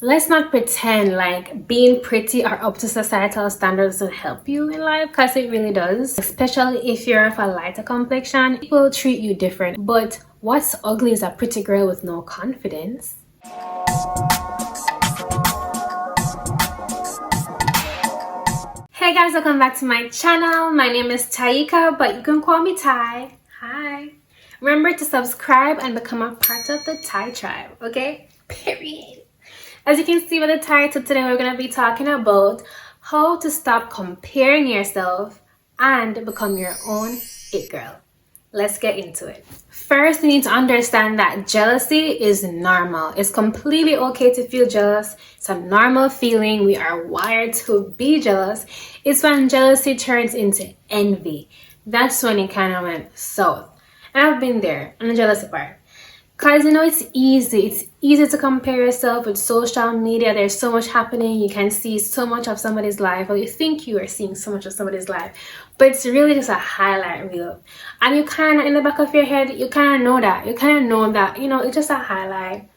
Let's not pretend like being pretty or up to societal standards doesn't help you in life, because it really does. Especially if you're of a lighter complexion, people treat you different. But what's ugly is a pretty girl with no confidence. Hey guys, welcome back to my channel. My name is Taika, but you can call me Tai. Hi. Remember to subscribe and become a part of the Tai Tribe, okay? Period. As you can see by the title, today we're going to be talking about how to stop comparing yourself and become your own it girl. Let's get into it. First, you need to understand that jealousy is normal. It's completely okay to feel jealous. It's a normal feeling. We are wired to be jealous. It's when jealousy turns into envy. That's when it kind of went south. And I've been there on the jealousy part. Because, it's easy. It's easy to compare yourself with social media. There's so much happening. You can see so much of somebody's life, or you think you are seeing so much of somebody's life. But it's really just a highlight reel. And you kind of, in the back of your head, you kind of know that. You kind of know that, it's just a highlight.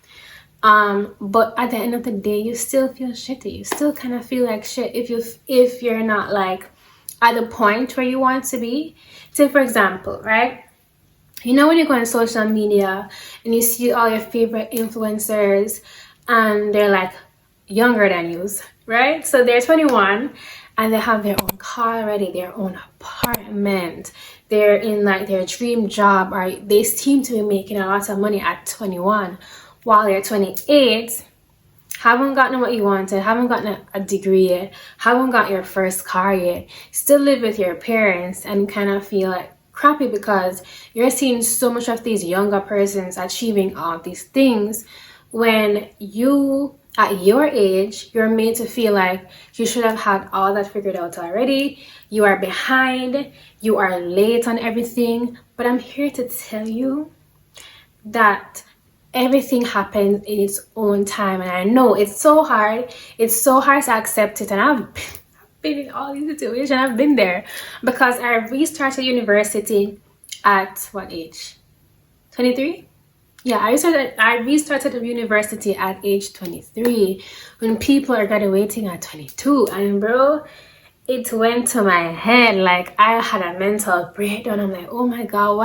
But at the end of the day, you still feel shitty. You still kind of feel like shit if you're not, like, at the point where you want to be. Say, for example, right? When you go on social media and you see all your favorite influencers and they're like younger than you, right? So they're 21 and they have their own car already, their own apartment. They're in like their dream job, or they seem to be making a lot of money at 21, while you're 28, haven't gotten what you wanted, haven't gotten a degree yet, haven't got your first car yet, still live with your parents and kind of feel like crappy because you're seeing so much of these younger persons achieving all these things, when you at your age you're made to feel like you should have had all that figured out already. You are behind, you are late on everything. But I'm here to tell you that everything happens in its own time. And I know it's so hard to accept it, and I've been in all these situations. I've been there because I restarted university at what age? 23? Yeah, I restarted university at age 23 when people are graduating at 22. And bro, it went to my head. Like, I had a mental breakdown. I'm like, oh my god,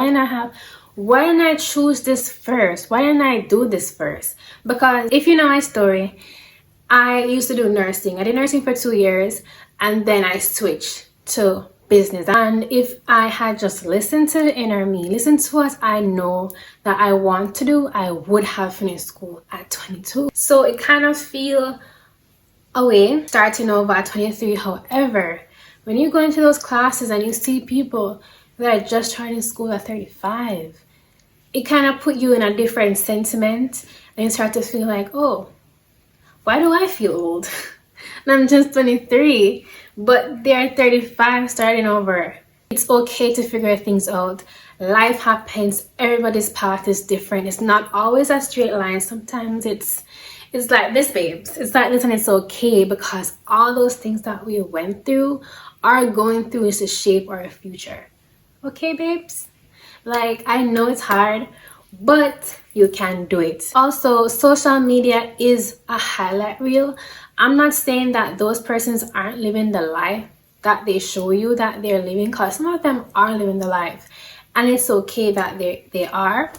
why didn't I choose this first? Why didn't I do this first? Because if you know my story, I used to do nursing. I did nursing for 2 years, and then I switched to business. And if I had just listened to the inner me, listened to what I know that I want to do, I would have finished school at 22. So it kind of feel away starting over at 23. However, when you go into those classes and you see people that are just starting school at 35, it kind of put you in a different sentiment, and you start to feel like, oh, why do I feel old? And I'm just 23, but they're 35 starting over. It's okay to figure things out. Life happens. Everybody's path is different. It's not always a straight line. Sometimes it's like this, babes. It's like this, and it's okay, because all those things that we went through are going through is to shape our future. Okay, babes? Like, I know it's hard, but you can do it. Also, social media is a highlight reel. I'm not saying that those persons aren't living the life that they show you that they're living, because some of them are living the life, and it's okay that they are.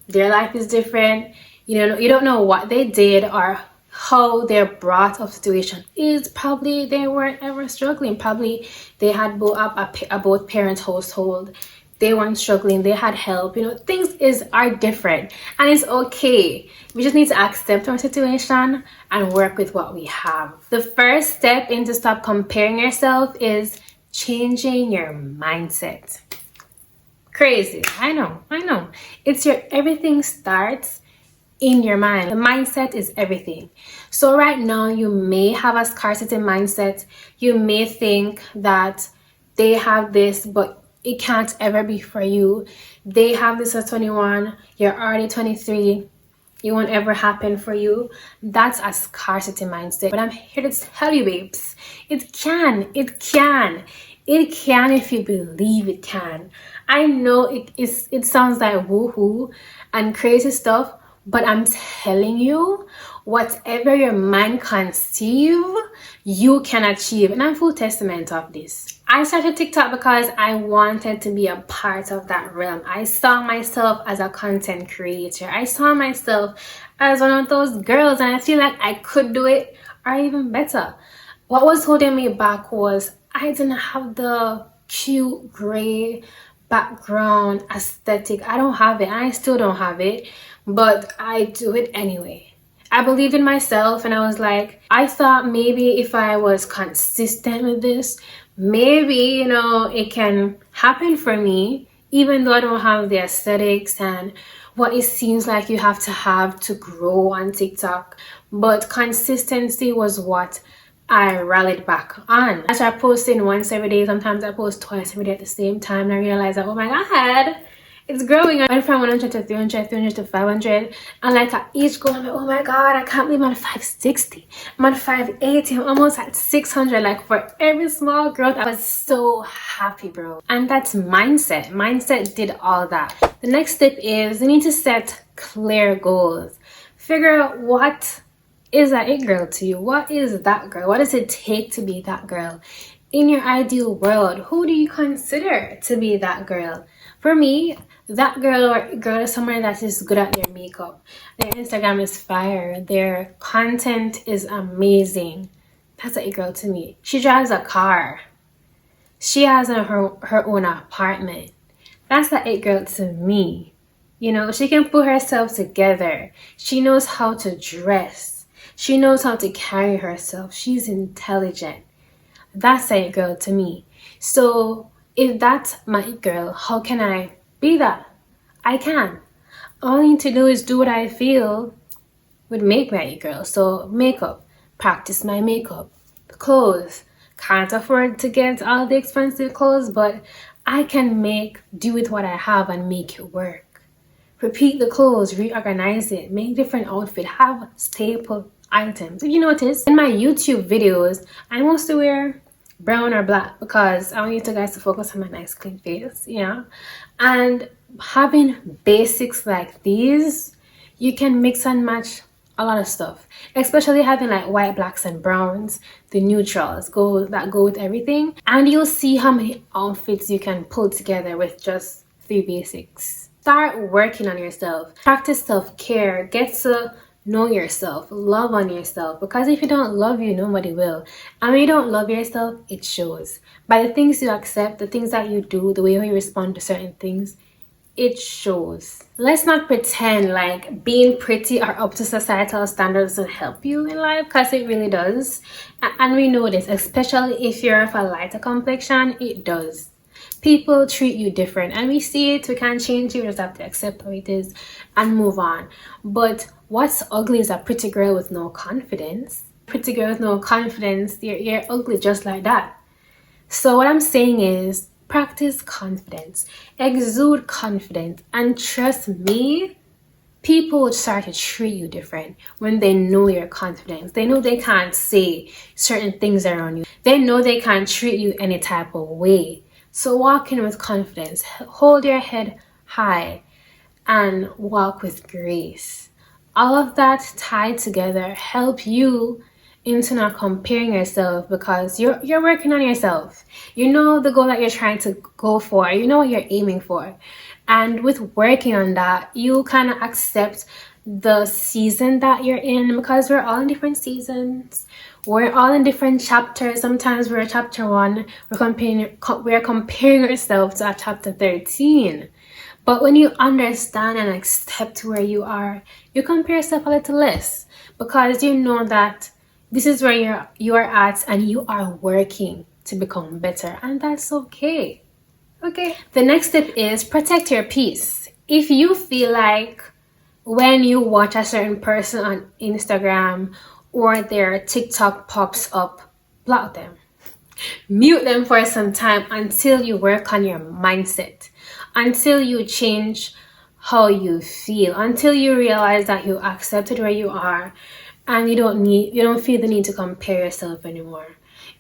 Their life is different. You don't know what they did or how their brought up situation is. Probably they weren't ever struggling. Probably they had a both parent household. They weren't struggling, they had help. Things are different, and it's okay. We just need to accept our situation and work with what we have. The first step into stop comparing yourself is changing your mindset. Crazy, I know. Everything starts in your mind. The mindset is everything. So right now you may have a scarcity mindset. You may think that they have this, but it can't ever be for you. They have this at 21, you're already 23, it won't ever happen for you. That's a scarcity mindset. But I'm here to tell you, babes, it can if you believe it can. I know it sounds like woohoo and crazy stuff, but I'm telling you, whatever your mind conceive, you can achieve. And I'm full testament of this. I started TikTok because I wanted to be a part of that realm. I saw myself as a content creator. I saw myself as one of those girls, and I feel like I could do it, or even better. What was holding me back was I didn't have the cute gray background aesthetic. I don't have it, and I still don't have it, but I do it anyway. I believed in myself, and I was like, I thought maybe if I was consistent with this, maybe, you know, it can happen for me, even though I don't have the aesthetics and what it seems like you have to grow on TikTok. But consistency was what I rallied back on. I started posting once every day. Sometimes I post twice every day at the same time, and I realized that, oh my god, it's growing. I went from 100 to 300, 300 to 500, and like at each goal, I'm like, oh my god, I can't believe I'm at 560, I'm at 580, I'm almost at 600. Like for every small growth, I was so happy, bro. And that's mindset. Mindset did all that. The next step is you need to set clear goals. Figure out what is that it girl to you. What is that girl? What does it take to be that girl? In your ideal world, who do you consider to be that girl? For me, that girl is someone that is good at their makeup. Their Instagram is fire. Their content is amazing. That's a girl to me. She drives a car. She has her own apartment. That's the it girl to me. You know, she can put herself together. She knows how to dress. She knows how to carry herself. She's intelligent. That's a it girl to me. So if that's my it girl, how can I be that? I can. All I need to do is do what I feel would make my it girl. So makeup, practice my makeup. Clothes, can't afford to get all the expensive clothes, but I can do with what I have and make it work. Repeat the clothes, reorganize it, make different outfits, have staple items. If you notice, in my YouTube videos, I mostly wear brown or black because I want you guys to focus on my nice clean face, yeah. And having basics like these, you can mix and match a lot of stuff, especially having like white, blacks, and browns, the neutrals that go with everything, and you'll see how many outfits you can pull together with just 3 basics. Start working on yourself, practice self-care, get to know yourself, love on yourself, because if you don't love you, nobody will. And when you don't love yourself, it shows by the things you accept, the things that you do, the way you respond to certain things. It shows. Let's not pretend like being pretty or up to societal standards doesn't help you in life, because it really does. And we know this, especially if you're of a lighter complexion, it does. People treat you different, and we see it. We can't change it. We just have to accept how it is and move on. But what's ugly is a pretty girl with no confidence. Pretty girl with no confidence, you're ugly just like that. So what I'm saying is, practice confidence, exude confidence, and trust me, people will start to treat you different when they know your confidence. They know they can't say certain things around you. They know they can't treat you any type of way. So walk in with confidence, hold your head high, and walk with grace. All of that tied together help you into not comparing yourself, because you're working on yourself. You know the goal that you're trying to go for. You know what you're aiming for. And with working on that, you kind of accept the season that you're in, because we're all in different seasons. We're all in different chapters. Sometimes we're at chapter 1. We're comparing ourselves to chapter 13. But when you understand and accept where you are, you compare yourself a little less, because you know that this is where you are at, and you are working to become better, and that's okay. Okay. The next step is protect your peace. If you feel like when you watch a certain person on Instagram or their TikTok pops up, block them. Mute them for some time until you work on your mindset, until you change how you feel, until you realize that you accepted where you are and you don't feel the need to compare yourself anymore.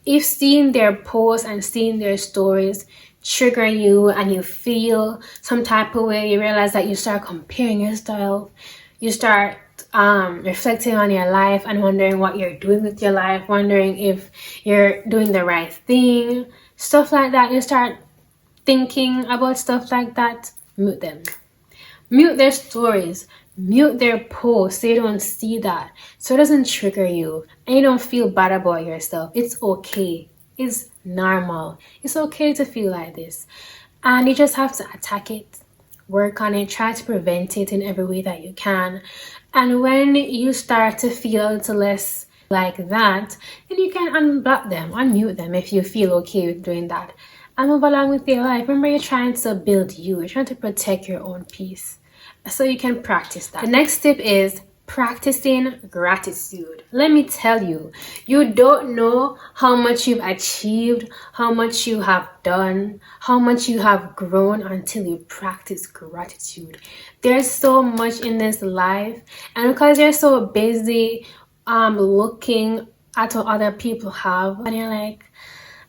If seeing their posts and seeing their stories trigger you and you feel some type of way, you realize that you start comparing yourself, you start reflecting on your life and wondering what you're doing with your life, wondering if you're doing the right thing, stuff like that. You start thinking about stuff like that, mute them. Mute their stories, mute their posts so you don't see that, so it doesn't trigger you and you don't feel bad about yourself. It's okay. It's normal. It's okay to feel like this. And you just have to attack it, work on it, try to prevent it in every way that you can. And when you start to feel a little less like that, then you can unblock them, unmute them if you feel okay with doing that. And move along with your life. Remember, you're trying to build you. You're trying to protect your own peace. So you can practice that. The next tip is practicing gratitude. Let me tell you, you don't know how much you've achieved, how much you have done, how much you have grown until you practice gratitude. There's so much in this life, and because you're so busy looking at what other people have, and you're like,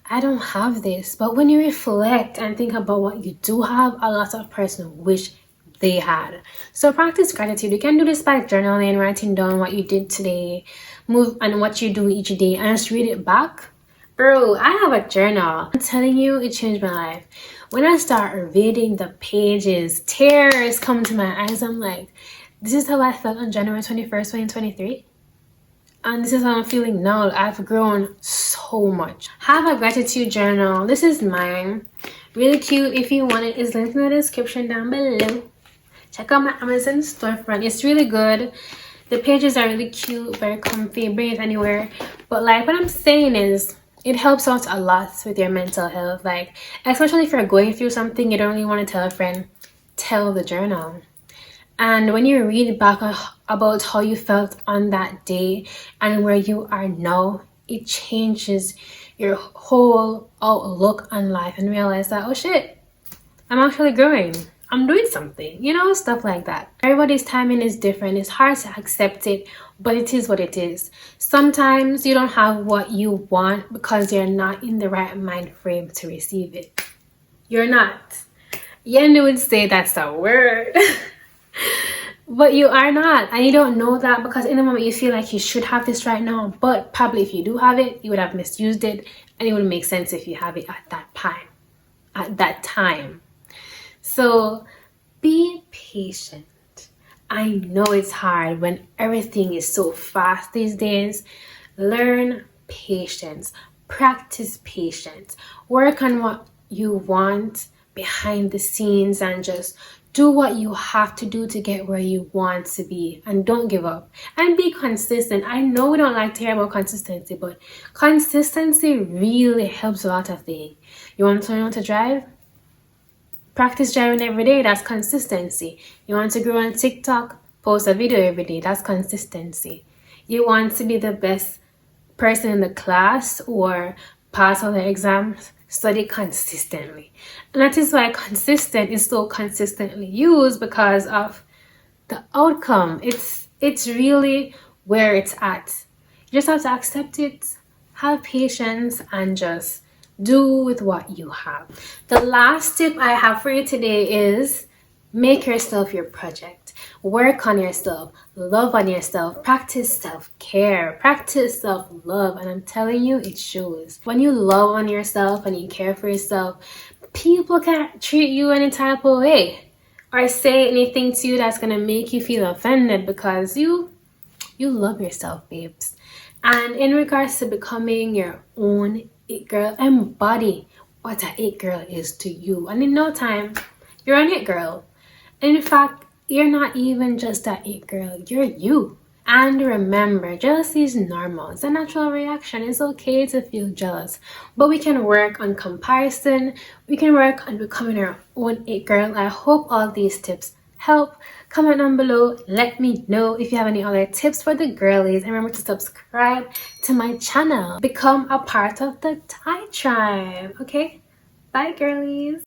I don't have this. But when you reflect and think about what you do have, a lot of persons wish they had. So practice gratitude. You can do this by journaling, writing down what you did today, move and what you do each day, and just read it back. Bro, I have a journal. I'm telling you, it changed my life. When I start reading the pages, tears come to my eyes. I'm like, this is how I felt on January 21st, 2023. And this is how I'm feeling now. I've grown so much. Have a gratitude journal. This is mine. Really cute. If you want it, it's linked in the description down below. Check out my Amazon storefront. It's really good. The pages are really cute, very comfy, bring it anywhere. But like what I'm saying is, it helps out a lot with your mental health. Like, especially if you're going through something you don't really want to tell a friend, tell the journal. And when you read back about how you felt on that day and where you are now, it changes your whole outlook on life and realize that, oh shit, I'm actually growing. I'm doing something, you know, stuff like that. Everybody's timing is different. It's hard to accept it, but it is what it is. Sometimes you don't have what you want because you're not in the right mind frame to receive it. You're not. Yendu would say that's a word. But you are not, and you don't know that because in the moment you feel like you should have this right now, but probably if you do have it, you would have misused it, and it would make sense if you have it at that time. So be patient. I know it's hard when everything is so fast these days. Learn patience, practice patience, work on what you want behind the scenes, and just do what you have to do to get where you want to be, and don't give up and be consistent. I know we don't like to hear about consistency, but consistency really helps a lot of things. You want to learn how to drive? Practice driving every day. That's consistency. You want to grow on TikTok? Post a video every day. That's consistency. You want to be the best person in the class or pass all the exams? Study consistently. And that is why consistent is so consistently used, because of the outcome. It's really where it's at. You just have to accept it, have patience, and just do with what you have. The last tip I have for you today is make yourself your project. Work on yourself, love on yourself, practice self-care, practice self-love, and I'm telling you, it shows. When you love on yourself and you care for yourself, people can't treat you any type of way or say anything to you that's gonna make you feel offended, because you love yourself, babes. And in regards to becoming your own it girl, embody what an it girl is to you, and in no time you're an it girl. And in fact, you're not even just an it girl, you're you. And remember, jealousy is normal. It's a natural reaction. It's okay to feel jealous, but we can work on comparison. We can work on becoming our own it girl. I hope all these tips help. Comment down below, let me know if you have any other tips for the girlies, and remember to subscribe to my channel. Become a part of the Tai Tribe. Okay, bye girlies.